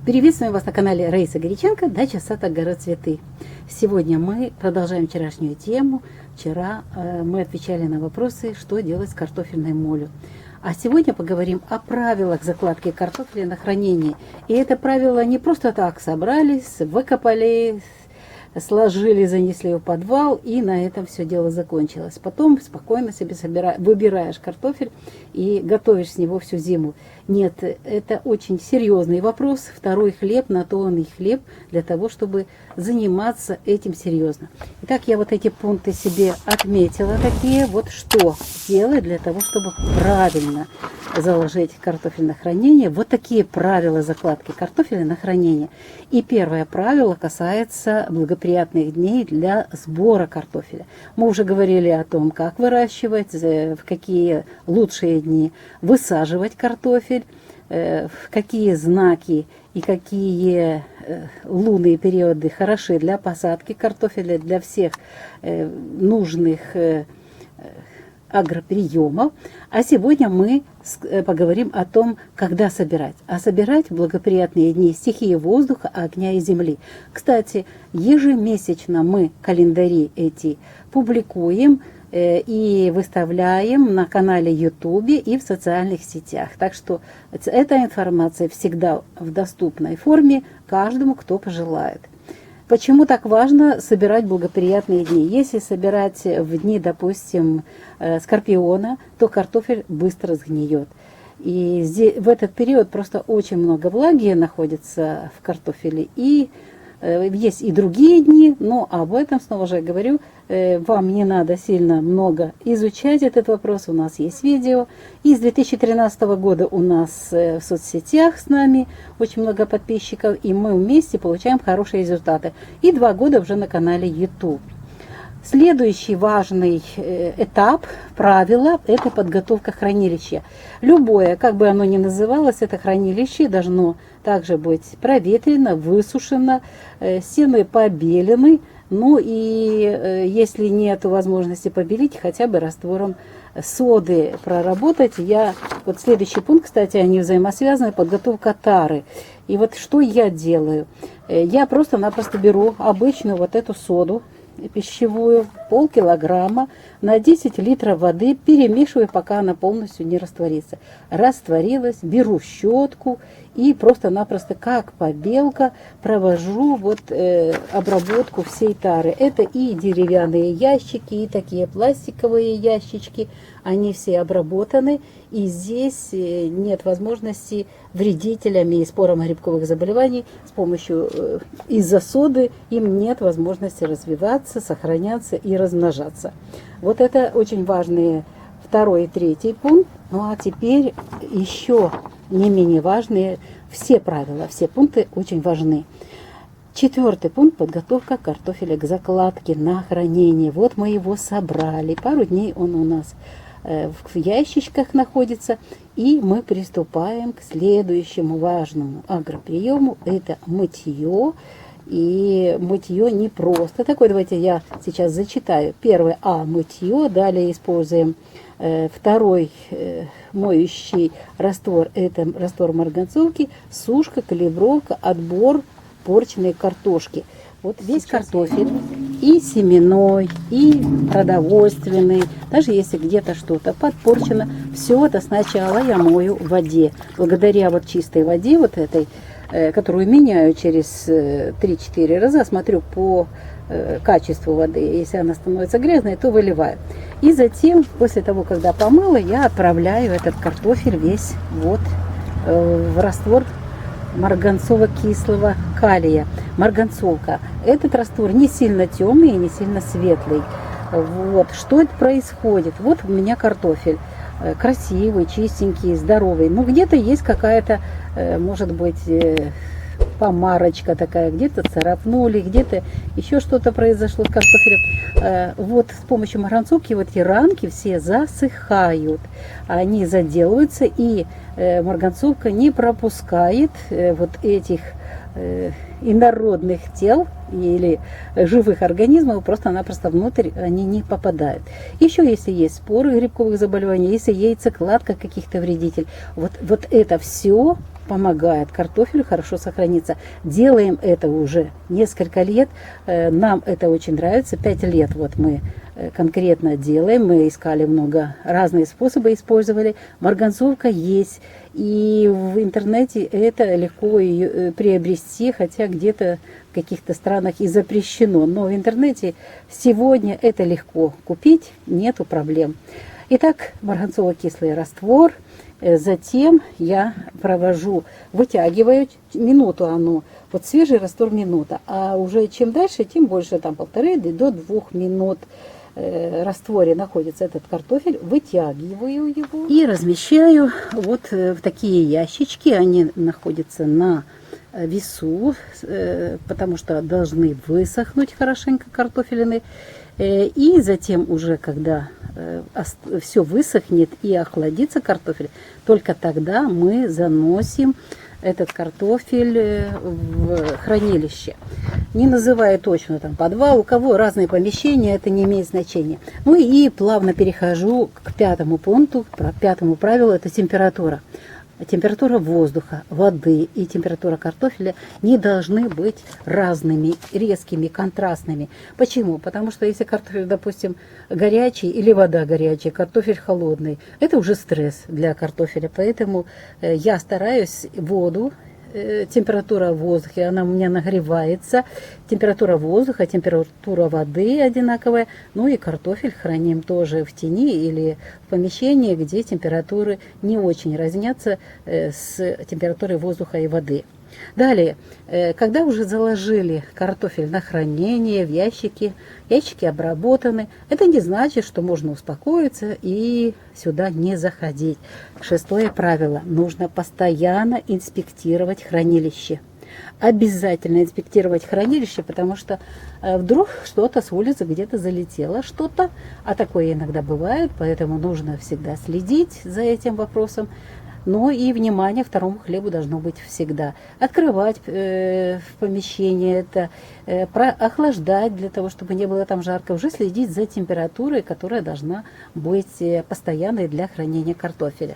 Приветствую вас на канале Раиса Горяченко, дача, сад, огород, цветы. Сегодня мы продолжаем вчерашнюю тему. Вчера мы отвечали на вопросы, что делать с картофельной молью. А сегодня поговорим о правилах закладки картофеля на хранение. И это правило не просто так собрались, выкопали, сложили, занесли его в подвал, и на этом все дело закончилось. Потом спокойно себе выбираешь картофель и готовишь с него всю зиму. Нет, это очень серьезный вопрос. Второй хлеб, на то он и хлеб, для того, чтобы заниматься этим серьезно. Итак, я вот эти пункты себе отметила такие. Вот что делать для того, чтобы правильно заложить картофель на хранение. Вот такие правила закладки картофеля на хранение. И первое правило касается благоприятных дней для сбора картофеля. Мы уже говорили о том, как выращивать, в какие лучшие дни высаживать картофель, в какие знаки и какие лунные периоды хороши для посадки картофеля, для всех нужных агроприемов. А сегодня мы поговорим о том, когда собирать. А собирать в благоприятные дни стихии воздуха, огня и земли. Кстати, ежемесячно мы календари эти публикуем и выставляем на канале YouTube и в социальных сетях. Так что эта информация всегда в доступной форме каждому, кто пожелает. Почему так важно собирать благоприятные дни? Если собирать в дни, допустим, скорпиона, то картофель быстро сгниет. И в этот период просто очень много влаги находится в картофеле. И есть и другие дни, но об этом, снова же говорю, вам не надо сильно много изучать этот вопрос. У нас есть видео. И с 2013 года у нас в соцсетях с нами очень много подписчиков, и мы вместе получаем хорошие результаты. И 2 года уже на канале YouTube. Следующий важный этап, правило, это подготовка хранилища. Любое, как бы оно ни называлось, это хранилище должно также быть проветрено, высушено, стены побелены. Ну и если нет возможности побелить, хотя бы раствором соды проработать. Вот следующий пункт, кстати, они взаимосвязаны, подготовка тары. И вот что я делаю? Я просто-напросто беру обычную вот эту соду пищевую, полкилограмма, на 10 литров воды, перемешиваю, пока она полностью не растворится. Растворилась, беру щетку и просто-напросто, как побелка, провожу обработку всей тары. Это и деревянные ящики, и такие пластиковые ящички, они все обработаны, и здесь нет возможности вредителями и спорам грибковых заболеваний с помощью из-за соды им нет возможности развиваться, сохраняться и размножаться. Вот это очень важные 2-й и 3-й пункт. Ну а теперь еще не менее важные все правила, все пункты очень важны. 4-й пункт – подготовка картофеля к закладке на хранение. Вот мы его собрали, пару дней он у нас в ящичках находится, и мы приступаем к следующему важному агроприему – это мытье. И мытье не просто такое. Давайте я сейчас зачитаю. Первое – мытье. Далее используем 2-й моющий раствор. Это раствор марганцовки, сушка, калибровка, отбор порченной картошки. Вот весь картофель, и семенной, и продовольственный, даже если где-то что-то подпорчено, все это сначала я мою в воде. Благодаря вот чистой воде, вот этой, которую меняю через 3-4 раза, смотрю по качеству воды. Если она становится грязной, то выливаю. И затем, после того, когда помыла, я отправляю этот картофель весь в раствор марганцово-кислого калия. Марганцовка. Этот раствор не сильно темный и не сильно светлый. Вот. Что это происходит? Вот у меня картофель. Красивый, чистенький, здоровый. Но где-то есть какая-то, может быть, помарочка такая, где-то царапнули, где-то еще что-то произошло с картофелем. Вот с помощью марганцовки вот эти ранки все засыхают, они заделываются, и марганцовка не пропускает вот этих инородных тел или живых организмов, просто-напросто внутрь они не попадают. Еще если есть споры грибковых заболеваний, если яйцекладка каких-то вредителей, вот это все помогает картофелю хорошо сохраниться. Делаем это уже несколько лет, нам это очень нравится, 5 лет вот мы конкретно делаем, мы искали много, разные способы использовали, марганцовка есть, и в интернете это легко ее приобрести, хотя где-то в каких-то странах и запрещено, но в интернете сегодня это легко купить, нету проблем. Итак, марганцово-кислый раствор, затем я провожу, вытягиваю минуту оно, вот свежий раствор минута, а уже чем дальше, тем больше, там 1,5 до 2 минут растворе находится этот картофель, вытягиваю его и размещаю вот в такие ящички, они находятся на весу, потому что должны высохнуть хорошенько картофелины. И затем уже, когда все высохнет и охладится картофель, только тогда мы заносим этот картофель в хранилище. Не называя точно там подвал, у кого разные помещения, это не имеет значения. Ну и плавно перехожу к 5-му пункту, 5-му правилу, это температура. Температура воздуха, воды и температура картофеля не должны быть разными, резкими, контрастными. Почему? Потому что если картофель, допустим, горячий или вода горячая, картофель холодный, это уже стресс для картофеля. Поэтому я стараюсь воду, температура воздуха, она у меня нагревается, температура воздуха, температура воды одинаковая, ну и картофель храним тоже в тени или в помещении, где температуры не очень разнятся с температурой воздуха и воды. Далее, когда уже заложили картофель на хранение в ящики, ящики обработаны, это не значит, что можно успокоиться и сюда не заходить. 6-е правило. Нужно постоянно инспектировать хранилище. Обязательно инспектировать хранилище, потому что вдруг что-то с улицы где-то залетело, что-то, а такое иногда бывает, поэтому нужно всегда следить за этим вопросом. Но и внимание второму хлебу должно быть всегда. Открывать в помещение это, охлаждать для того, чтобы не было там жарко. Уже следить за температурой, которая должна быть постоянной для хранения картофеля.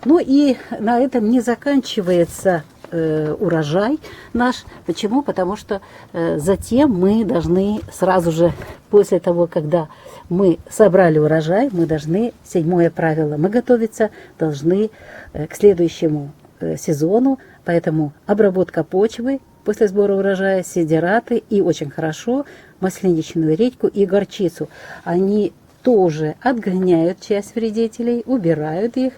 Ну и на этом не заканчивается урожай наш. Почему? Потому что затем мы должны сразу же, после того, когда мы собрали урожай, мы должны, 7-е правило, мы готовиться должны к следующему сезону, поэтому обработка почвы после сбора урожая, сидираты и очень хорошо масляничную редьку и горчицу. Они тоже отгоняют часть вредителей, убирают их,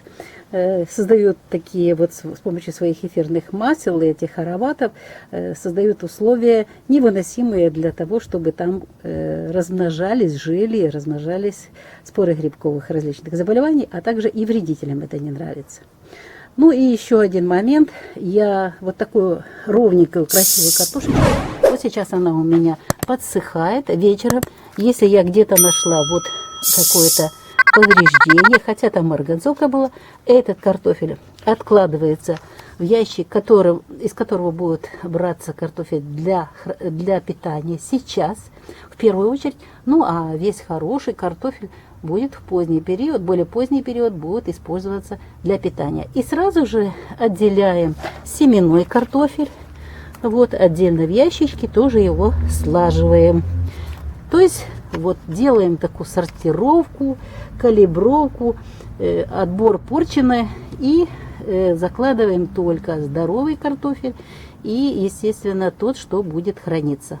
создают такие вот с помощью своих эфирных масел и этих ароматов, создают условия невыносимые для того, чтобы там размножались, жили, размножались споры грибковых различных заболеваний, а также и вредителям это не нравится. Ну и еще один момент. Я вот такую ровненькую, красивую картошечку, вот сейчас она у меня подсыхает вечером. Если я где-то нашла вот какое-то повреждение, хотя там марганцовка была, этот картофель откладывается в ящик, из которого будет браться картофель для питания сейчас, в первую очередь. Ну а весь хороший картофель будет в поздний период, более поздний период будет использоваться для питания. И сразу же отделяем семенной картофель, вот отдельно в ящичке, тоже его слаживаем. То есть вот делаем такую сортировку, калибровку, отбор порчены и закладываем только здоровый картофель и, естественно, тот, что будет храниться.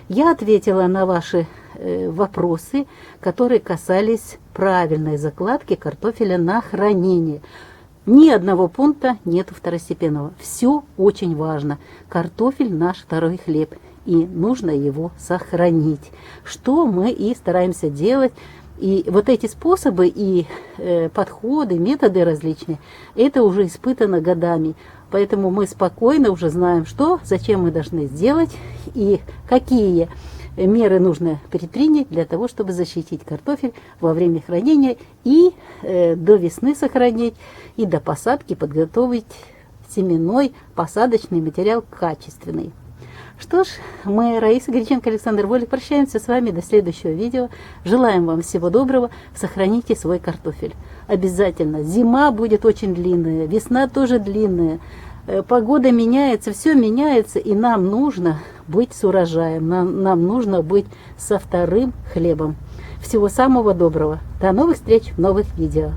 Я ответила на ваши вопросы, которые касались правильной закладки картофеля на хранение. Ни одного пункта нету второстепенного. Все очень важно. Картофель наш второй хлеб, и нужно его сохранить. Что мы и стараемся делать. И вот эти способы и подходы, методы различные, это уже испытано годами. Поэтому мы спокойно уже знаем, что, зачем мы должны сделать и какие меры нужно предпринять для того, чтобы защитить картофель во время хранения и до весны сохранить, и до посадки подготовить семенной посадочный материал качественный. Что ж, мы, Раиса Греченко, Александр Волик, прощаемся с вами до следующего видео. Желаем вам всего доброго. Сохраните свой картофель. Обязательно. Зима будет очень длинная, весна тоже длинная. Погода меняется, все меняется, и нам нужно быть с урожаем, нам нужно быть со вторым хлебом. Всего самого доброго. До новых встреч в новых видео.